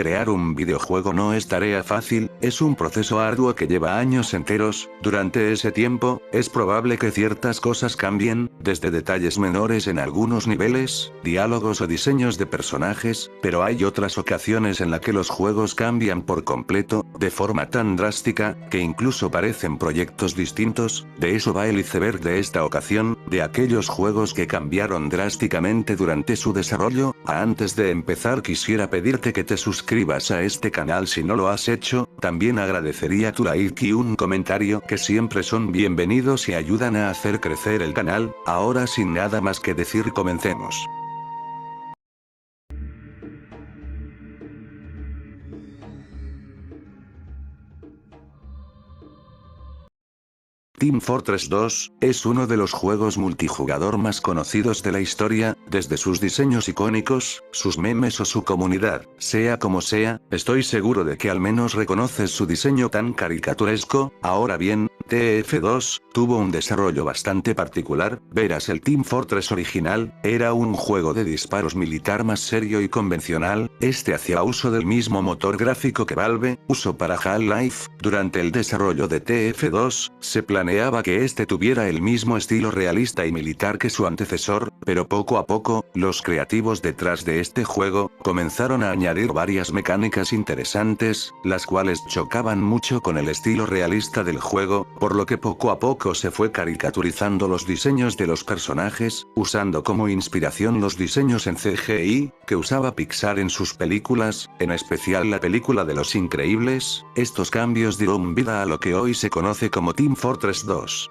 Crear un videojuego no es tarea fácil, es un proceso arduo que lleva años enteros. Durante ese tiempo, es probable que ciertas cosas cambien, desde detalles menores en algunos niveles, diálogos o diseños de personajes, pero hay otras ocasiones en las que los juegos cambian por completo, de forma tan drástica, que incluso parecen proyectos distintos. De eso va el iceberg de esta ocasión, de aquellos juegos que cambiaron drásticamente durante su desarrollo. Antes de empezar quisiera pedirte que te suscribas a este canal si no lo has hecho, también agradecería tu like y un comentario que siempre son bienvenidos y ayudan a hacer crecer el canal. Ahora sin nada más que decir comencemos. Team Fortress 2, es uno de los juegos multijugador más conocidos de la historia, desde sus diseños icónicos, sus memes o su comunidad. Sea como sea, estoy seguro de que al menos reconoces su diseño tan caricaturesco. Ahora bien, TF2, tuvo un desarrollo bastante particular. Verás, el Team Fortress original, era un juego de disparos militar más serio y convencional. Este hacía uso del mismo motor gráfico que Valve usó para Half-Life. Durante el desarrollo de TF2, se planeaba que este tuviera el mismo estilo realista y militar que su antecesor, pero poco a poco, los creativos detrás de este juego, comenzaron a añadir varias mecánicas interesantes, las cuales chocaban mucho con el estilo realista del juego, por lo que poco a poco se fue caricaturizando los diseños de los personajes, usando como inspiración los diseños en CGI, que usaba Pixar en sus películas, en especial la película de Los Increíbles. Estos cambios dieron vida a lo que hoy se conoce como Team Fortress 2.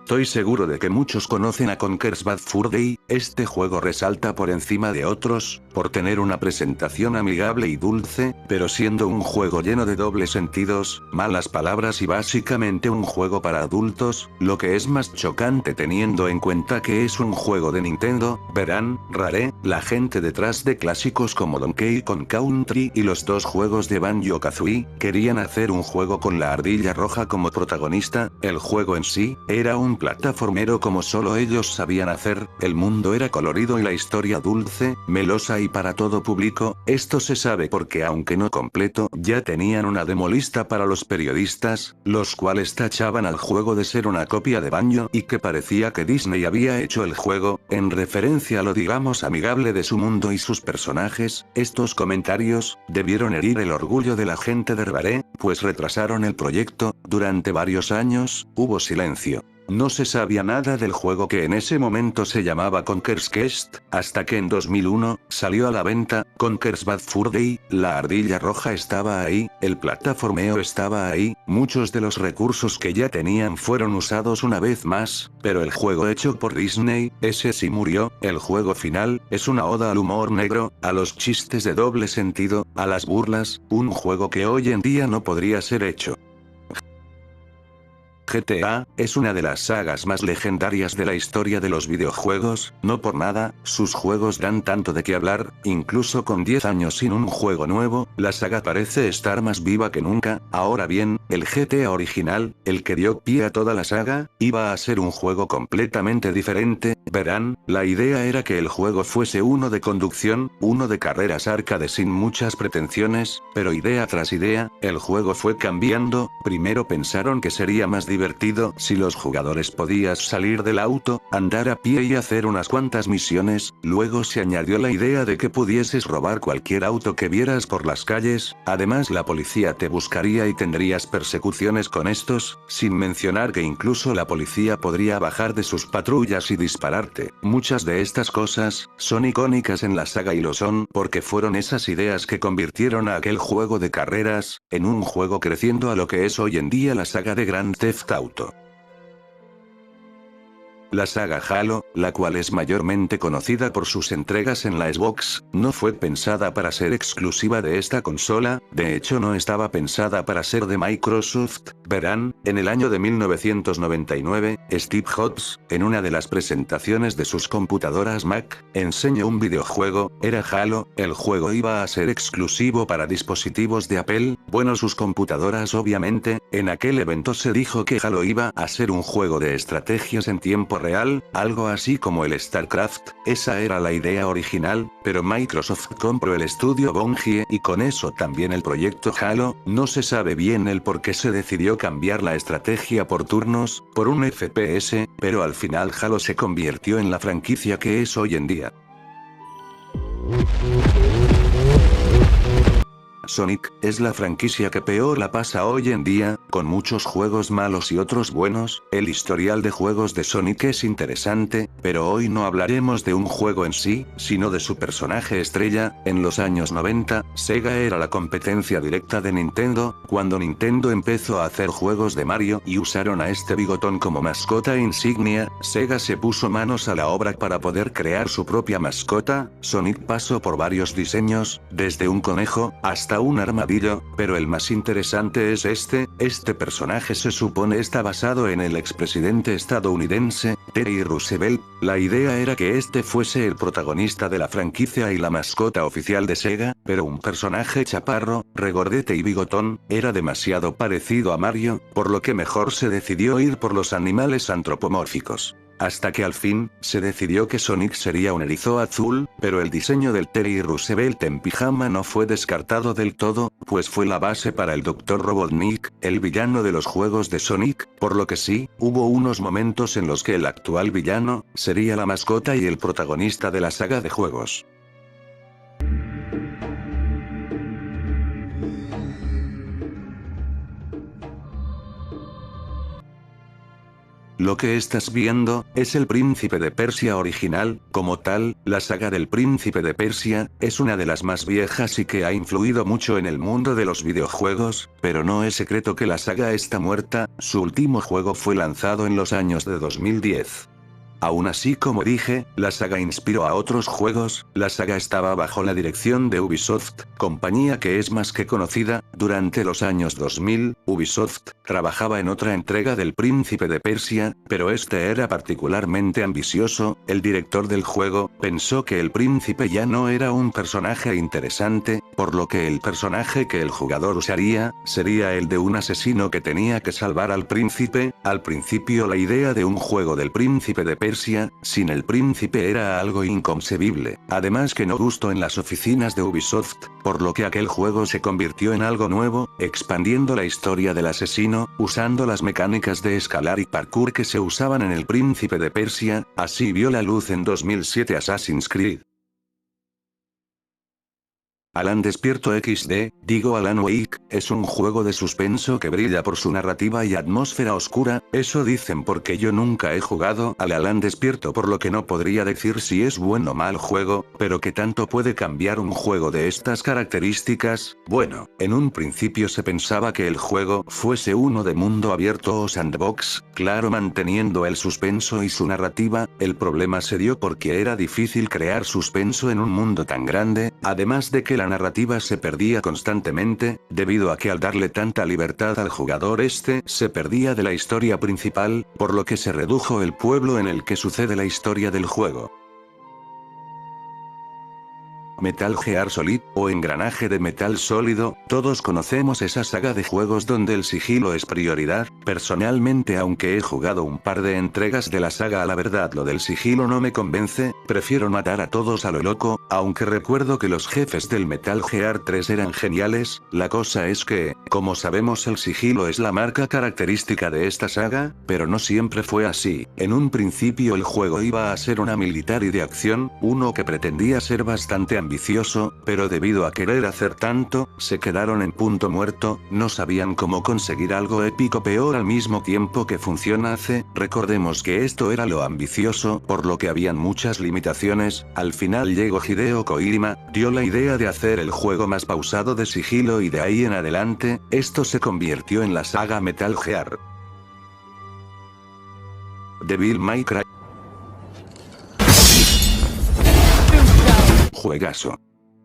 Estoy seguro de que muchos conocen a Conker's Bad Fur Day. Este juego resalta por encima de otros, por tener una presentación amigable y dulce, pero siendo un juego lleno de dobles sentidos, malas palabras y básicamente un juego para adultos, lo que es más chocante teniendo en cuenta que es un juego de Nintendo. Verán, Rare, la gente detrás de clásicos como Donkey Kong Country y los dos juegos de Banjo-Kazooie, querían hacer un juego con la ardilla roja como protagonista. El juego en sí, era un plataformero como solo ellos sabían hacer. El mundo era colorido y la historia dulce, melosa y para todo público. Esto se sabe porque aunque no completo, ya tenían una demo lista para los periodistas, los cuales tachaban al juego de ser una copia de Banjo y que parecía que Disney había hecho el juego, en referencia a lo digamos amigable de su mundo y sus personajes. Estos comentarios, debieron herir el orgullo de la gente de Rare, pues retrasaron el proyecto. Durante varios años, hubo silencio. No se sabía nada del juego que en ese momento se llamaba Conker's Quest, hasta que en 2001, salió a la venta, Conker's Bad Fur Day. La ardilla roja estaba ahí, el plataformeo estaba ahí, muchos de los recursos que ya tenían fueron usados una vez más, pero el juego hecho por Disney, ese sí murió. El juego final, es una oda al humor negro, a los chistes de doble sentido, a las burlas, un juego que hoy en día no podría ser hecho. GTA, es una de las sagas más legendarias de la historia de los videojuegos. No por nada, sus juegos dan tanto de qué hablar. Incluso con 10 años sin un juego nuevo, la saga parece estar más viva que nunca. Ahora bien, el GTA original, el que dio pie a toda la saga, iba a ser un juego completamente diferente. Verán, la idea era que el juego fuese uno de conducción, uno de carreras arcade sin muchas pretensiones, pero idea tras idea, el juego fue cambiando. Primero pensaron que sería más divertido si los jugadores podías salir del auto, andar a pie y hacer unas cuantas misiones. Luego se añadió la idea de que pudieses robar cualquier auto que vieras por las calles. Además, la policía te buscaría y tendrías persecuciones con estos, sin mencionar que incluso la policía podría bajar de sus patrullas y dispararte. Muchas de estas cosas son icónicas en la saga y lo son porque fueron esas ideas que convirtieron a aquel juego de carreras en un juego creciendo a lo que es hoy en día la saga de Grand Theft Auto. La saga Halo, la cual es mayormente conocida por sus entregas en la Xbox, no fue pensada para ser exclusiva de esta consola. De hecho no estaba pensada para ser de Microsoft. Verán, en el año de 1999, Steve Jobs, en una de las presentaciones de sus computadoras Mac, enseñó un videojuego, era Halo. El juego iba a ser exclusivo para dispositivos de Apple, bueno, sus computadoras obviamente. En aquel evento se dijo que Halo iba a ser un juego de estrategias en tiempo real, algo así como el StarCraft. Esa era la idea original, pero Microsoft compró el estudio Bungie y con eso también el proyecto Halo. No se sabe bien el por qué se decidió cambiar la estrategia por turnos, por un FPS, pero al final Halo se convirtió en la franquicia que es hoy en día. Sonic es la franquicia que peor la pasa hoy en día, con muchos juegos malos y otros buenos. El historial de juegos de Sonic es interesante, pero hoy no hablaremos de un juego en sí, sino de su personaje estrella. En los años 90, Sega era la competencia directa de Nintendo, cuando Nintendo empezó a hacer juegos de Mario y usaron a este bigotón como mascota insignia. Sega se puso manos a la obra para poder crear su propia mascota. Sonic pasó por varios diseños, desde un conejo hasta un armadillo, pero el más interesante es este personaje se supone está basado en el expresidente estadounidense, Teddy Roosevelt. La idea era que este fuese el protagonista de la franquicia y la mascota oficial de Sega, pero un personaje chaparro, regordete y bigotón, era demasiado parecido a Mario, por lo que mejor se decidió ir por los animales antropomórficos. Hasta que al fin, se decidió que Sonic sería un erizo azul, pero el diseño del Teddy Roosevelt en pijama no fue descartado del todo, pues fue la base para el Dr. Robotnik, el villano de los juegos de Sonic, por lo que sí, hubo unos momentos en los que el actual villano, sería la mascota y el protagonista de la saga de juegos. Lo que estás viendo, es el Príncipe de Persia original. Como tal, la saga del Príncipe de Persia, es una de las más viejas y que ha influido mucho en el mundo de los videojuegos, pero no es secreto que la saga está muerta. Su último juego fue lanzado en los años de 2010. Aún así, como dije, la saga inspiró a otros juegos. La saga estaba bajo la dirección de Ubisoft, compañía que es más que conocida. Durante los años 2000, Ubisoft trabajaba en otra entrega del Príncipe de Persia, pero este era particularmente ambicioso. El director del juego pensó que el príncipe ya no era un personaje interesante, por lo que el personaje que el jugador usaría, sería el de un asesino que tenía que salvar al príncipe. Al principio la idea de un juego del Príncipe de Persia sin el príncipe era algo inconcebible, además que no gustó en las oficinas de Ubisoft, por lo que aquel juego se convirtió en algo nuevo, expandiendo la historia del asesino, usando las mecánicas de escalar y parkour que se usaban en el Príncipe de Persia. Así vio la luz en 2007 Assassin's Creed. Alan Despierto XD, digo Alan Wake, es un juego de suspenso que brilla por su narrativa y atmósfera oscura. Eso dicen porque yo nunca he jugado al Alan Despierto, por lo que no podría decir si es buen o mal juego, pero ¿qué tanto puede cambiar un juego de estas características? Bueno, en un principio se pensaba que el juego fuese uno de mundo abierto o sandbox, claro, manteniendo el suspenso y su narrativa. El problema se dio porque era difícil crear suspenso en un mundo tan grande, además de que la narrativa se perdía constantemente, debido a que al darle tanta libertad al jugador se perdía de la historia principal, por lo que se redujo el pueblo en el que sucede la historia del juego. Metal Gear Solid, o engranaje de metal sólido, todos conocemos esa saga de juegos donde el sigilo es prioridad. Personalmente, aunque he jugado un par de entregas de la saga, a la verdad lo del sigilo no me convence, prefiero matar a todos a lo loco, aunque recuerdo que los jefes del Metal Gear 3 eran geniales. La cosa es que, como sabemos, el sigilo es la marca característica de esta saga, pero no siempre fue así. En un principio el juego iba a ser una militar y de acción, uno que pretendía ser bastante ambicioso, pero debido a querer hacer tanto, se quedaron en punto muerto. No sabían cómo conseguir algo épico peor al mismo tiempo que funciona. Recordemos que esto era lo ambicioso, por lo que habían muchas limitaciones. Al final llegó Hideo Kojima, dio la idea de hacer el juego más pausado de sigilo y de ahí en adelante, esto se convirtió en la saga Metal Gear. Devil May Cry. Juegazo.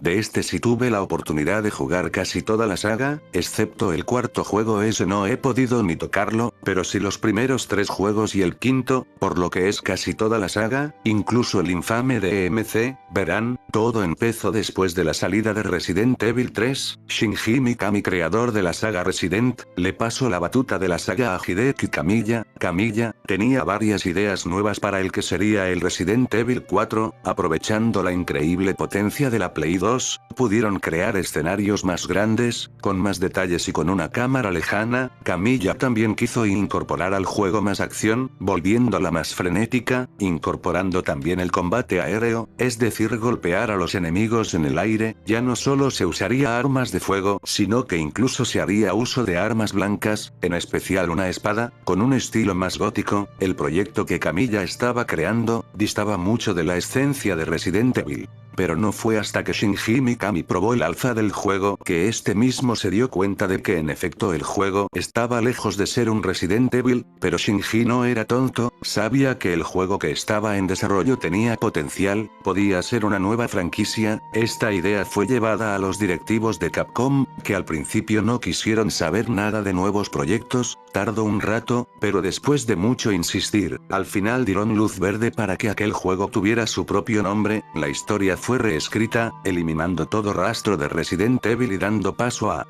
De este sí tuve la oportunidad de jugar casi toda la saga, excepto el cuarto juego, ese no he podido ni tocarlo, pero sí los primeros 3 juegos y el quinto, por lo que es casi toda la saga, incluso el infame DMC, verán, todo empezó después de la salida de Resident Evil 3, Shinji Mikami, creador de la saga Resident, le pasó la batuta de la saga a Hideki Kamiya. Kamiya tenía varias ideas nuevas para el que sería el Resident Evil 4, aprovechando la increíble potencia de la Play 2, pudieron crear escenarios más grandes, con más detalles y con una cámara lejana. Kamiya también quiso incorporar al juego más acción, volviéndola más frenética, incorporando también el combate aéreo, es decir, golpear a los enemigos en el aire. Ya no solo se usaría armas de fuego, sino que incluso se haría uso de armas blancas, en especial una espada, con un estilo más gótico. El proyecto que Kamiya estaba creando, distaba mucho de la esencia de Resident Evil. Pero no fue hasta que Shinji Mikami probó el alfa del juego que este mismo se dio cuenta de que en efecto el juego estaba lejos de ser un Resident Evil, pero Shinji no era tonto, sabía que el juego que estaba en desarrollo tenía potencial, podía ser una nueva franquicia. Esta idea fue llevada a los directivos de Capcom, que al principio no quisieron saber nada de nuevos proyectos, tardó un rato, pero después de mucho insistir, al final dieron luz verde para que aquel juego tuviera su propio nombre. La historia fue reescrita, eliminando todo rastro de Resident Evil y dando paso a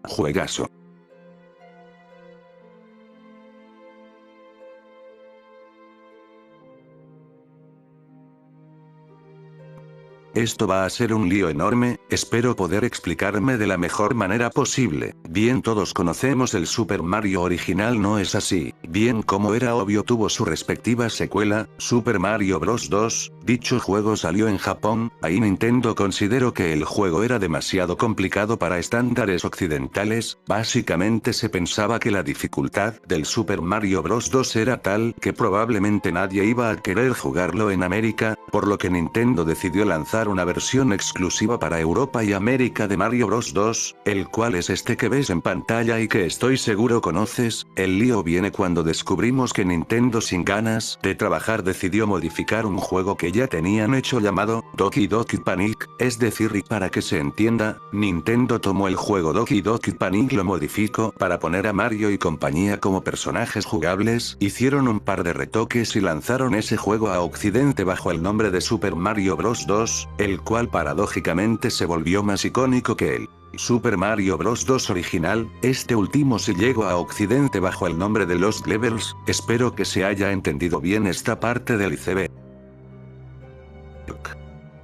juegazo. Esto va a ser un lío enorme, espero poder explicarme de la mejor manera posible. Bien, todos conocemos el Super Mario original, ¿no es así? Bien, como era obvio, tuvo su respectiva secuela, Super Mario Bros. 2, dicho juego salió en Japón, ahí Nintendo consideró que el juego era demasiado complicado para estándares occidentales, básicamente se pensaba que la dificultad del Super Mario Bros. 2 era tal que probablemente nadie iba a querer jugarlo en América, por lo que Nintendo decidió lanzar una versión exclusiva para Europa y América de Mario Bros. 2, el cual es este que ves en pantalla y que estoy seguro conoces. El lío viene cuando descubrimos que Nintendo, sin ganas de trabajar, decidió modificar un juego que ya tenían hecho llamado Doki Doki Panic, es decir, y para que se entienda, Nintendo tomó el juego Doki Doki Panic, lo modificó para poner a Mario y compañía como personajes jugables, hicieron un par de retoques y lanzaron ese juego a Occidente bajo el nombre de Super Mario Bros. 2, el cual paradójicamente se volvió más icónico que el Super Mario Bros. 2 original. Este último se llegó a Occidente bajo el nombre de Lost Levels. Espero que se haya entendido bien esta parte del iceberg.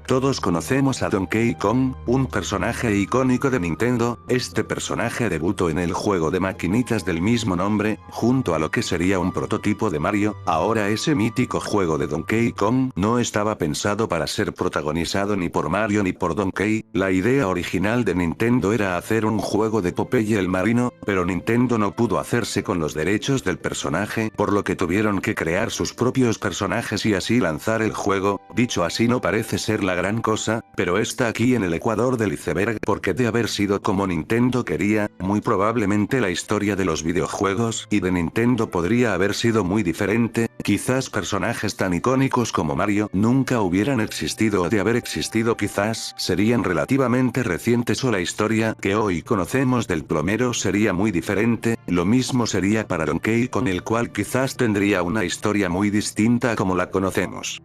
Todos conocemos a Donkey Kong, un personaje icónico de Nintendo. Este personaje debutó en el juego de maquinitas del mismo nombre, junto a lo que sería un prototipo de Mario. Ahora ese mítico juego de Donkey Kong no estaba pensado para ser protagonizado ni por Mario ni por Donkey. La idea original de Nintendo era hacer un juego de Popeye el Marino, pero Nintendo no pudo hacerse con los derechos del personaje, por lo que tuvieron que crear sus propios personajes y así lanzar el juego. Dicho así, no parece ser la gran cosa, pero está aquí en el ecuador del iceberg, porque de haber sido como Nintendo quería, muy probablemente la historia de los videojuegos y de Nintendo podría haber sido muy diferente. Quizás personajes tan icónicos como Mario nunca hubieran existido, o de haber existido quizás serían relativamente recientes, o la historia que hoy conocemos del plomero sería muy diferente. Lo mismo sería para Donkey, con el cual quizás tendría una historia muy distinta a como la conocemos.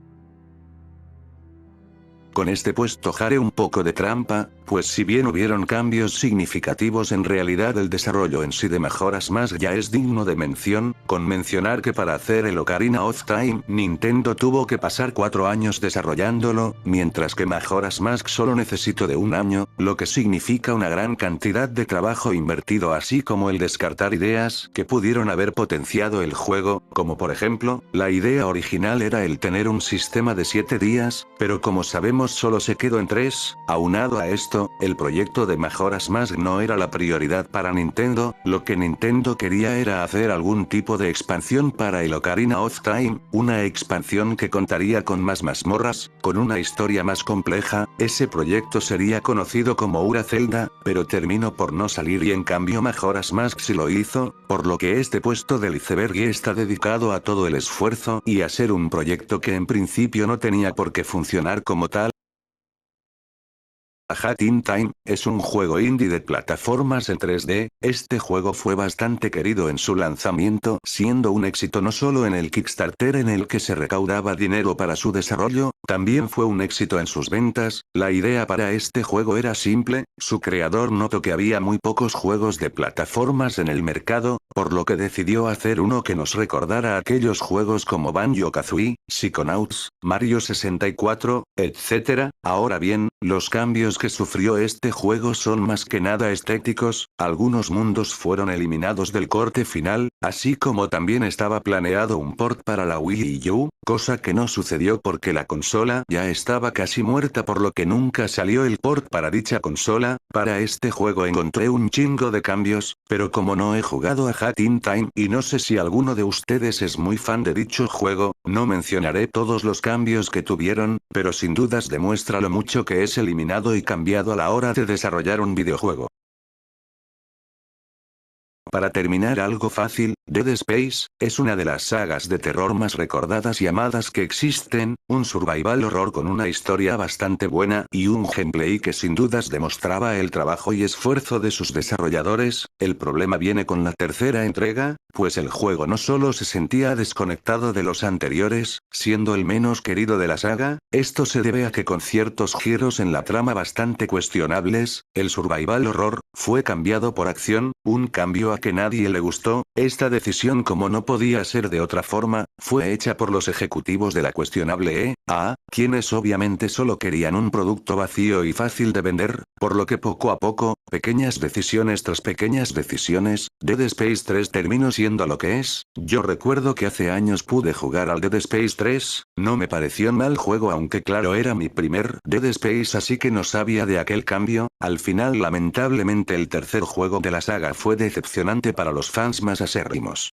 Con este puesto haré un poco de trampa, pues si bien hubieron cambios significativos, en realidad el desarrollo en sí de mejoras más ya es digno de mención, con mencionar que para hacer el Ocarina of Time, Nintendo tuvo que pasar 4 años desarrollándolo, mientras que Majora's Mask solo necesitó de 1 año, lo que significa una gran cantidad de trabajo invertido, así como el descartar ideas que pudieron haber potenciado el juego, como por ejemplo, la idea original era el tener un sistema de 7 días, pero como sabemos Ramos solo se quedó en 3, aunado a esto, el proyecto de Majora's Mask no era la prioridad para Nintendo, lo que Nintendo quería era hacer algún tipo de expansión para el Ocarina of Time, una expansión que contaría con más mazmorras, con una historia más compleja. Ese proyecto sería conocido como Ura Zelda, pero terminó por no salir y en cambio Majora's Mask sí lo hizo, por lo que este puesto del iceberg está dedicado a todo el esfuerzo y a ser un proyecto que en principio no tenía por qué funcionar como tal. A Hat in Time, es un juego indie de plataformas en 3D, este juego fue bastante querido en su lanzamiento, siendo un éxito no solo en el Kickstarter en el que se recaudaba dinero para su desarrollo, también fue un éxito en sus ventas. La idea para este juego era simple, su creador notó que había muy pocos juegos de plataformas en el mercado, por lo que decidió hacer uno que nos recordara a aquellos juegos como Banjo-Kazooie, Psychonauts, Mario 64, etc. Ahora bien, los cambios que sufrió este juego son más que nada estéticos, algunos mundos fueron eliminados del corte final, así como también estaba planeado un port para la Wii U, cosa que no sucedió porque la consola ya estaba casi muerta por lo que nunca salió el port para dicha consola. Para este juego encontré un chingo de cambios, pero como no he jugado a Hat in Time y no sé si alguno de ustedes es muy fan de dicho juego, no mencionaré todos los cambios que tuvieron, pero sin dudas demuestra lo mucho que es eliminado y cambiado a la hora de desarrollar un videojuego. Para terminar algo fácil, Dead Space, es una de las sagas de terror más recordadas y amadas que existen, un survival horror con una historia bastante buena y un gameplay que sin dudas demostraba el trabajo y esfuerzo de sus desarrolladores. El problema viene con la tercera entrega, pues el juego no solo se sentía desconectado de los anteriores, siendo el menos querido de la saga, esto se debe a que con ciertos giros en la trama bastante cuestionables, el survival horror, fue cambiado por acción, un cambio a que nadie le gustó. Esta decisión, como no podía ser de otra forma, fue hecha por los ejecutivos de la cuestionable EA, quienes obviamente solo querían un producto vacío y fácil de vender, por lo que poco a poco, pequeñas decisiones tras pequeñas decisiones, Dead Space 3 terminó siendo lo que es. Yo recuerdo que hace años pude jugar al Dead Space 3, no me pareció mal juego aunque claro era mi primer Dead Space así que no sabía de aquel cambio. Al final lamentablemente el tercer juego de la saga fue decepcionante para los fans más acérrimos.